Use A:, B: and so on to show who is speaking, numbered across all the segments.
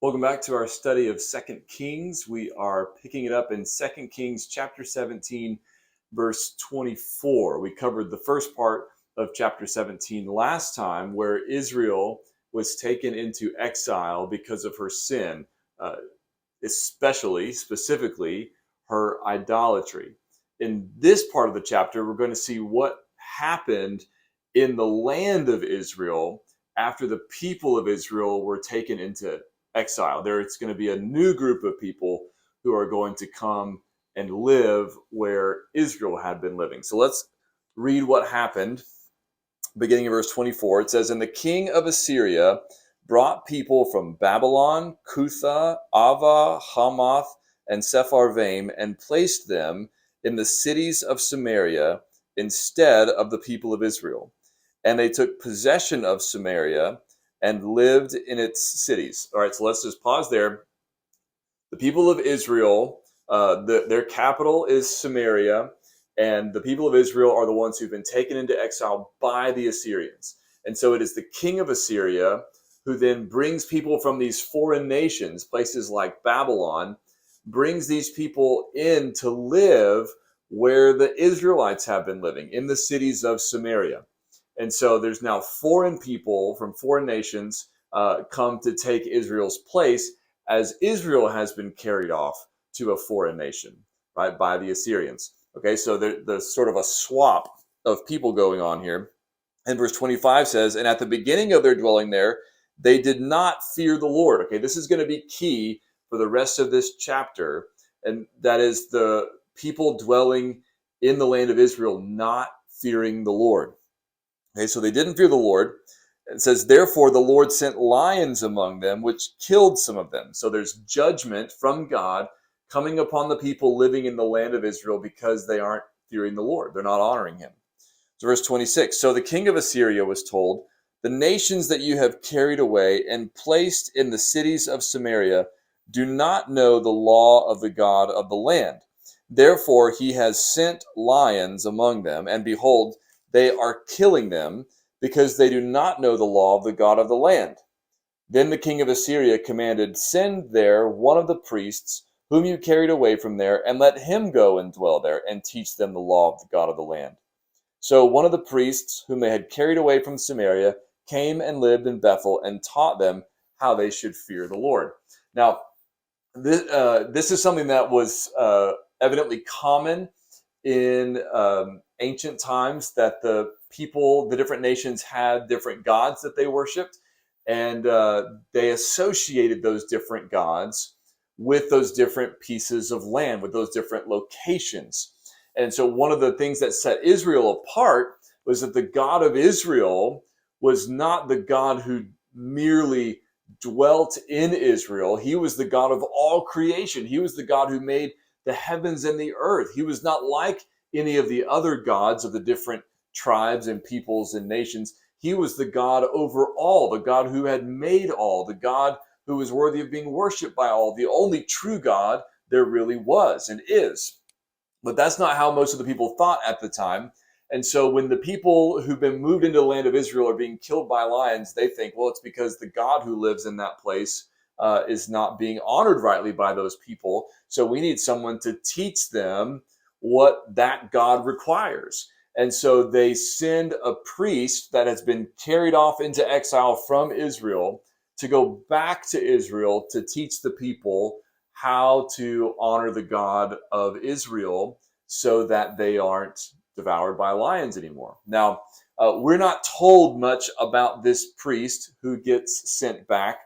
A: Welcome back to our study of Second Kings. We are picking it up in Second Kings chapter 17, verse 24. We covered the first part of chapter 17 last time, where Israel was taken into exile because of her sin, specifically, her idolatry. In this part of the chapter, we're going to see what happened in the land of Israel after the people of Israel were taken into exile. There's going to be a new group of people who are going to come and live where Israel had been living. So let's read what happened. Beginning in verse 24, it says, "And the king of Assyria brought people from Babylon, Cutha, Ava, Hamath, and Sepharvaim, and placed them in the cities of Samaria instead of the people of Israel. And they took possession of Samaria and lived in its cities." All right, so let's just pause there. The people of Israel, their capital is Samaria, and the people of Israel are the ones who've been taken into exile by the Assyrians. And so it is the king of Assyria who then brings people from these foreign nations, places like Babylon, brings these people in to live where the Israelites have been living, in the cities of Samaria. And so there's now foreign people from foreign nations come to take Israel's place as Israel has been carried off to a foreign nation, right, by the Assyrians. Okay, so there's sort of a swap of people going on here. And verse 25 says, "And at the beginning of their dwelling there, they did not fear the Lord." Okay, this is going to be key for the rest of this chapter. And that is the people dwelling in the land of Israel not fearing the Lord. Okay, so they didn't fear the Lord. It says, "Therefore the Lord sent lions among them, which killed some of them." So there's judgment from God coming upon the people living in the land of Israel because they aren't fearing the Lord. They're not honoring him. So verse 26, "So the king of Assyria was told, 'The nations that you have carried away and placed in the cities of Samaria do not know the law of the God of the land. Therefore he has sent lions among them, and behold, they are killing them, because they do not know the law of the God of the land.' Then the king of Assyria commanded, 'Send there one of the priests whom you carried away from there, and let him go and dwell there, and teach them the law of the God of the land.' So one of the priests whom they had carried away from Samaria came and lived in Bethel and taught them how they should fear the Lord." Now, this is something that was evidently common in ancient times, that the people, the different nations, had different gods that they worshipped, and they associated those different gods with those different pieces of land, with those different locations. And so one of the things that set Israel apart was that the God of Israel was not the God who merely dwelt in Israel. He was the God of all creation. He was the God who made the heavens and the earth. He was not like any of the other gods of the different tribes and peoples and nations. He was the God over all, the God who had made all, the God who was worthy of being worshipped by all, the only true God there really was and is. But that's not how most of the people thought at the time. And so when the people who've been moved into the land of Israel are being killed by lions, they think, well, it's because the God who lives in that place is not being honored rightly by those people. So we need someone to teach them what that God requires. And so they send a priest that has been carried off into exile from Israel to go back to Israel to teach the people how to honor the God of Israel so that they aren't devoured by lions anymore. Now, we're not told much about this priest who gets sent back,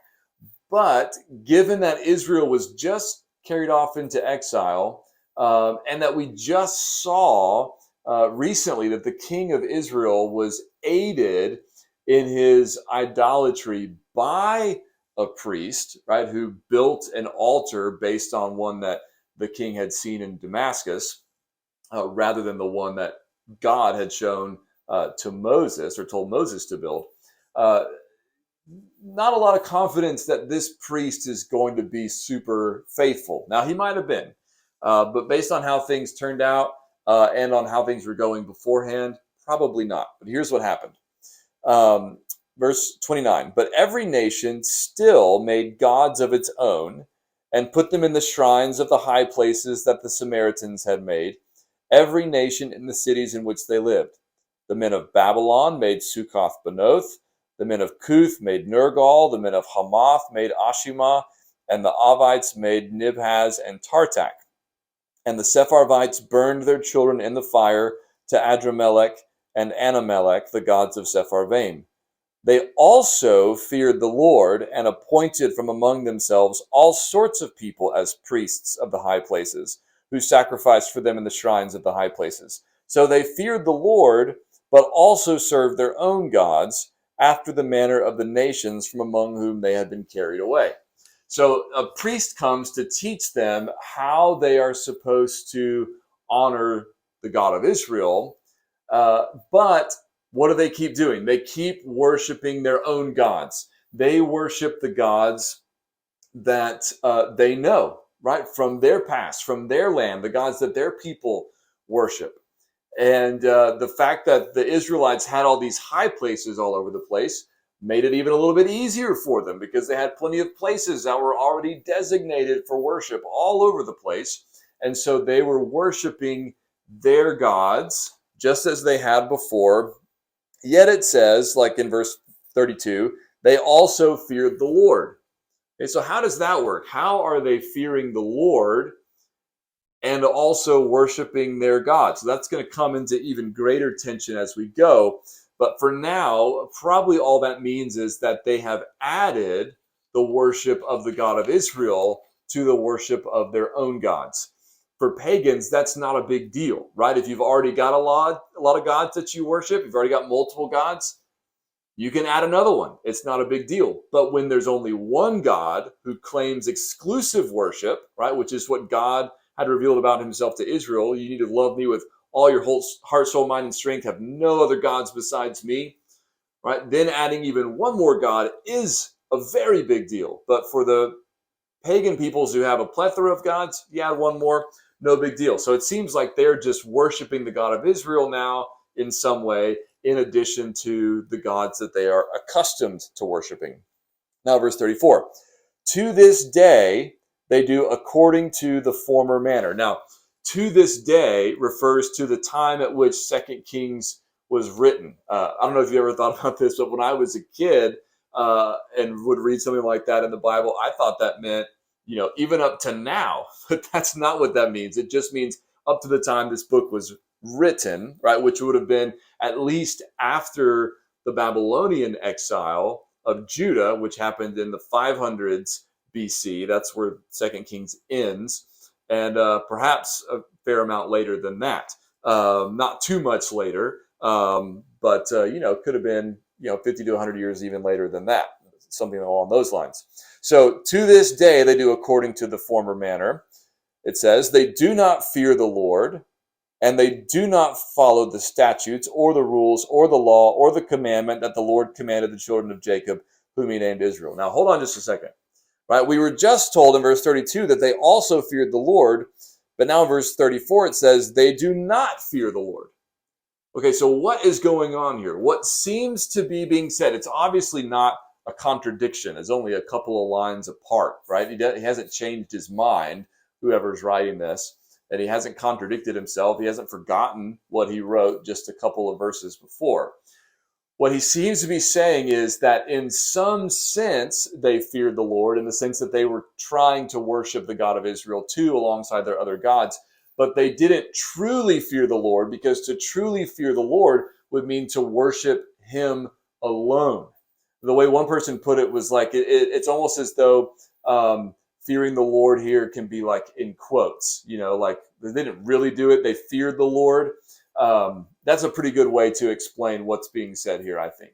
A: but given that Israel was just carried off into exile, and that we just saw recently that the king of Israel was aided in his idolatry by a priest, right, who built an altar based on one that the king had seen in Damascus, rather than the one that God had shown to Moses, or told Moses to build. Not a lot of confidence that this priest is going to be super faithful. Now, he might have been, but based on how things turned out and on how things were going beforehand, probably not. But here's what happened. verse 29. But every nation still made gods of its own and put them in the shrines of the high places that the Samaritans had made, every nation in the cities in which they lived. The men of Babylon made Succoth-Benoth, the men of Cuth made Nergal, the men of Hamath made Ashima, and the Avites made Nibhaz and Tartak. And the Sepharvites burned their children in the fire to Adramelech and Anamelech, the gods of Sepharvaim. They also feared the Lord and appointed from among themselves all sorts of people as priests of the high places, who sacrificed for them in the shrines of the high places. So they feared the Lord, but also served their own gods after the manner of the nations from among whom they had been carried away. So a priest comes to teach them how they are supposed to honor the God of Israel, but what do they keep doing? They keep worshiping their own gods. They worship the gods that they know, right, from their past, from their land, the gods that their people worship. And the fact that the Israelites had all these high places all over the place made it even a little bit easier for them because they had plenty of places that were already designated for worship all over the place. And so they were worshiping their gods just as they had before. Yet it says, like in verse 32, they also feared the Lord. Okay, so how does that work? How are they fearing the Lord and also worshiping their God? So that's going to come into even greater tension as we go. But for now, probably all that means is that they have added the worship of the God of Israel to the worship of their own gods. For pagans, that's not a big deal, right? If you've already got a lot of gods that you worship, you've already got multiple gods, you can add another one. It's not a big deal. But when there's only one God who claims exclusive worship, right, which is what God had revealed about himself to Israel, you need to love me with all your whole heart, soul, mind, and strength, have no other gods besides me, right? Then adding even one more God is a very big deal. But for the pagan peoples who have a plethora of gods, you add one more, no big deal. So it seems like they're just worshiping the God of Israel now in some way, in addition to the gods that they are accustomed to worshiping. Now, verse 34, to this day, they do according to the former manner. Now, to this day refers to the time at which 2 Kings was written. I don't know if you ever thought about this, but when I was a kid and would read something like that in the Bible, I thought that meant, even up to now. But that's not what that means. It just means up to the time this book was written, right, which would have been at least after the Babylonian exile of Judah, which happened in the 500s BC. That's where 2 Kings ends. And perhaps a fair amount later than that. Not too much later, but could have been 50 to 100 years even later than that, something along those lines. So to this day, they do according to the former manner. It says, they do not fear the Lord, and they do not follow the statutes or the rules or the law or the commandment that the Lord commanded the children of Jacob, whom he named Israel. Now, hold on just a second. Right? We were just told in verse 32 that they also feared the Lord, but now in verse 34 it says they do not fear the Lord. Okay, so what is going on here? What seems to be being said? It's obviously not a contradiction. It's only a couple of lines apart, right? He hasn't changed his mind, whoever's writing this, and he hasn't contradicted himself. He hasn't forgotten what he wrote just a couple of verses before. What he seems to be saying is that in some sense, they feared the Lord in the sense that they were trying to worship the God of Israel too, alongside their other gods. But they didn't truly fear the Lord, because to truly fear the Lord would mean to worship him alone. The way one person put it was like, it's almost as though fearing the Lord here can be like in quotes, like they didn't really do it. They feared the Lord. That's a pretty good way to explain what's being said here, I think.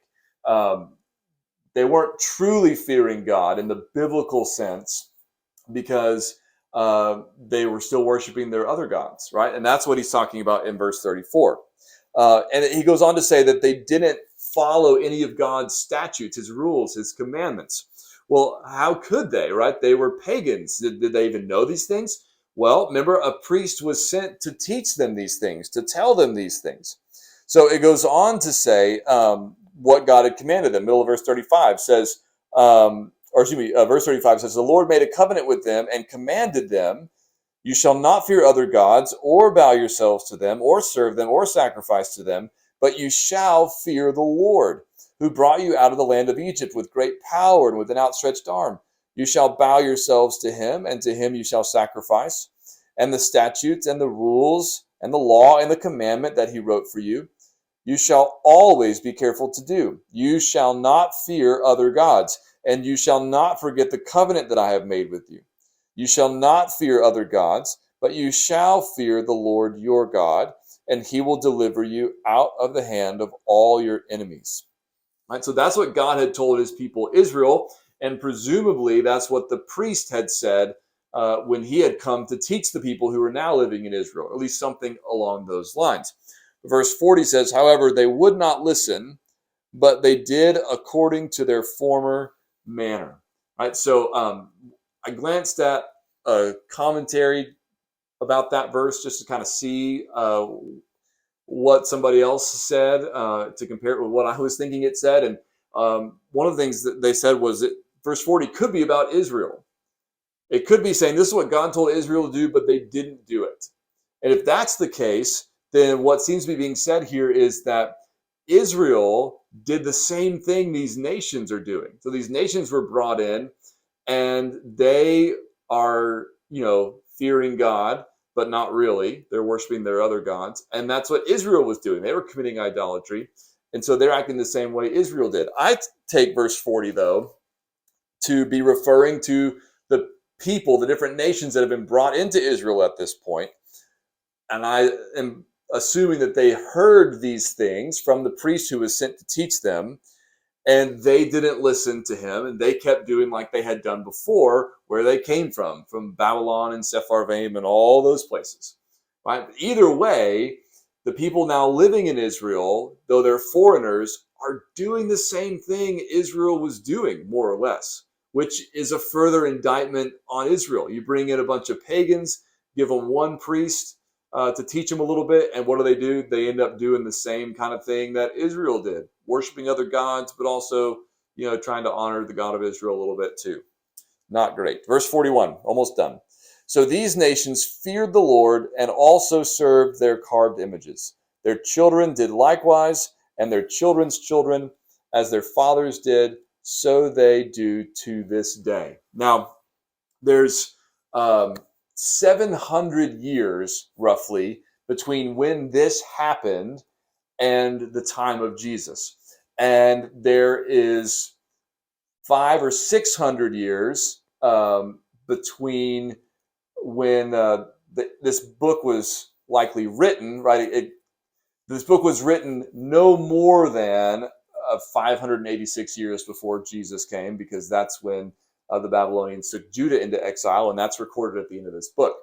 A: They weren't truly fearing God in the biblical sense because they were still worshiping their other gods, right? And that's what he's talking about in verse 34. And he goes on to say that they didn't follow any of God's statutes, his rules, his commandments. Well, how could they, right? They were pagans. Did they even know these things? Well, remember, a priest was sent to teach them these things, to tell them these things. So it goes on to say, what God had commanded them. Middle of verse 35 says, verse 35 says, the Lord made a covenant with them and commanded them, you shall not fear other gods or bow yourselves to them or serve them or sacrifice to them, but you shall fear the Lord, who brought you out of the land of Egypt with great power and with an outstretched arm. You shall bow yourselves to him, and to him you shall sacrifice. And the statutes and the rules and the law and the commandment that he wrote for you, you shall always be careful to do. You shall not fear other gods, and you shall not forget the covenant that I have made with you. You shall not fear other gods, but you shall fear the Lord your God, and he will deliver you out of the hand of all your enemies. Right? So that's what God had told his people Israel, and presumably that's what the priest had said when he had come to teach the people who were now living in Israel, at least something along those lines. Verse 40 says, however, they would not listen, but they did according to their former manner. Right? So I glanced at a commentary about that verse just to kind of see what somebody else said to compare it with what I was thinking it said. And one of the things that they said was that verse 40 could be about Israel. It could be saying this is what God told Israel to do, but they didn't do it. And if that's the case, then what seems to be being said here is that Israel did the same thing these nations are doing. So these nations were brought in and they are, fearing God, but not really. They're worshiping their other gods. And that's what Israel was doing. They were committing idolatry. And so they're acting the same way Israel did. I take verse 40, though, to be referring to the people, the different nations that have been brought into Israel at this point. And I am assuming that they heard these things from the priest who was sent to teach them, and they didn't listen to him, and they kept doing like they had done before, where they came from Babylon and Sepharvaim and all those places. Right? Either way, the people now living in Israel, though they're foreigners, are doing the same thing Israel was doing, more or less, which is a further indictment on Israel. You bring in a bunch of pagans, give them one priest to teach them a little bit, and what do? They end up doing the same kind of thing that Israel did, worshiping other gods, but also, trying to honor the God of Israel a little bit too. Not great. Verse 41, almost done. So these nations feared the Lord and also served their carved images. Their children did likewise, and their children's children, as their fathers did, so they do to this day. Now, there's 700 years, roughly, between when this happened and the time of Jesus. And there is 500 or 600 years between when this book was likely written, right? This book was written no more than 586 years before Jesus came, because that's when the Babylonians took Judah into exile, and that's recorded at the end of this book.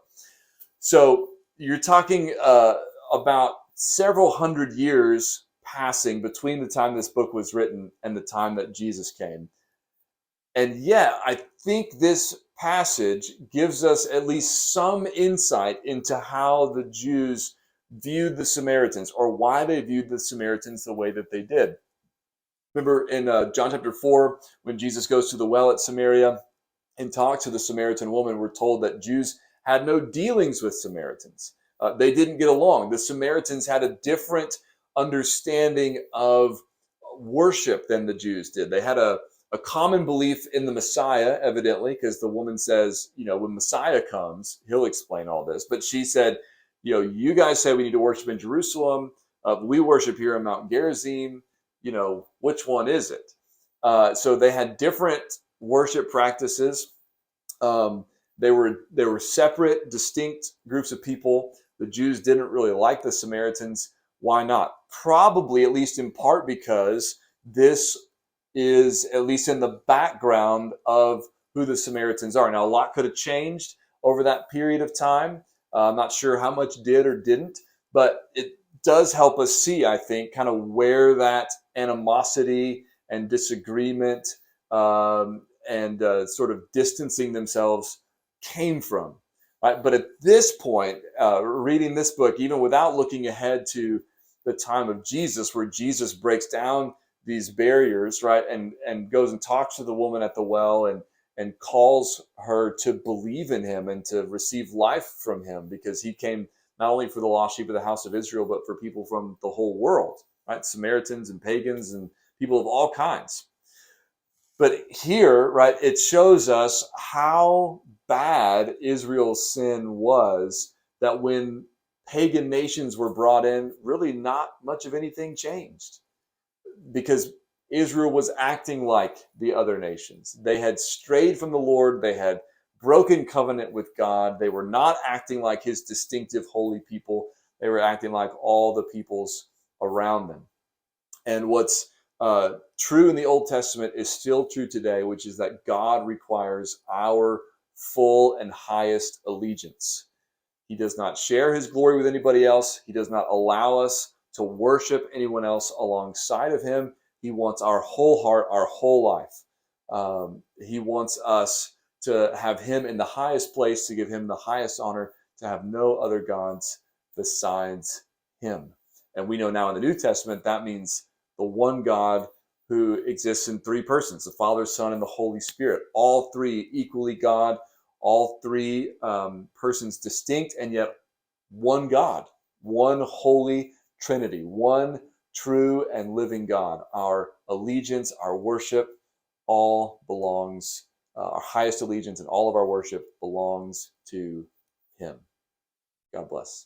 A: So you're talking about several hundred years passing between the time this book was written and the time that Jesus came. And yet, I think this passage gives us at least some insight into how the Jews viewed the Samaritans, or why they viewed the Samaritans the way that they did. Remember in John chapter 4, when Jesus goes to the well at Samaria and talks to the Samaritan woman, we're told that Jews had no dealings with Samaritans. They didn't get along. The Samaritans had a different understanding of worship than the Jews did. They had a common belief in the Messiah, evidently, because the woman says, when Messiah comes, he'll explain all this. But she said, you guys say we need to worship in Jerusalem. We worship here in Mount Gerizim. Which one is it? So they had different worship practices. They were separate, distinct groups of people. The Jews didn't really like the Samaritans. Why not? Probably, at least in part, because this is at least in the background of who the Samaritans are. Now, a lot could have changed over that period of time. I'm not sure how much did or didn't, but it does help us see, I think, kind of where that animosity and disagreement and sort of distancing themselves came from. Right? But at this point, reading this book, even without looking ahead to the time of Jesus, where Jesus breaks down these barriers, right? And goes and talks to the woman at the well and calls her to believe in him and to receive life from him, because he came not only for the lost sheep of the house of Israel, but for people from the whole world, right? Samaritans and pagans and people of all kinds. But here, right, it shows us how bad Israel's sin was, that when pagan nations were brought in, really not much of anything changed, because Israel was acting like the other nations. They had strayed from the Lord. They had broken covenant with God. They were not acting like his distinctive holy people. They were acting like all the peoples around them. And what's true in the Old Testament is still true today, which is that God requires our full and highest allegiance. He does not share his glory with anybody else. He does not allow us to worship anyone else alongside of him. He wants our whole heart, our whole life. He wants us to have him in the highest place, to give him the highest honor, to have no other gods besides him. And we know now in the New Testament that means the one God who exists in three persons, the Father, Son, and the Holy Spirit, all three equally God, all three persons distinct and yet one God, one holy Trinity, one true and living God. Our allegiance, our worship, all belongs, our highest allegiance and all of our worship belongs to him. God bless.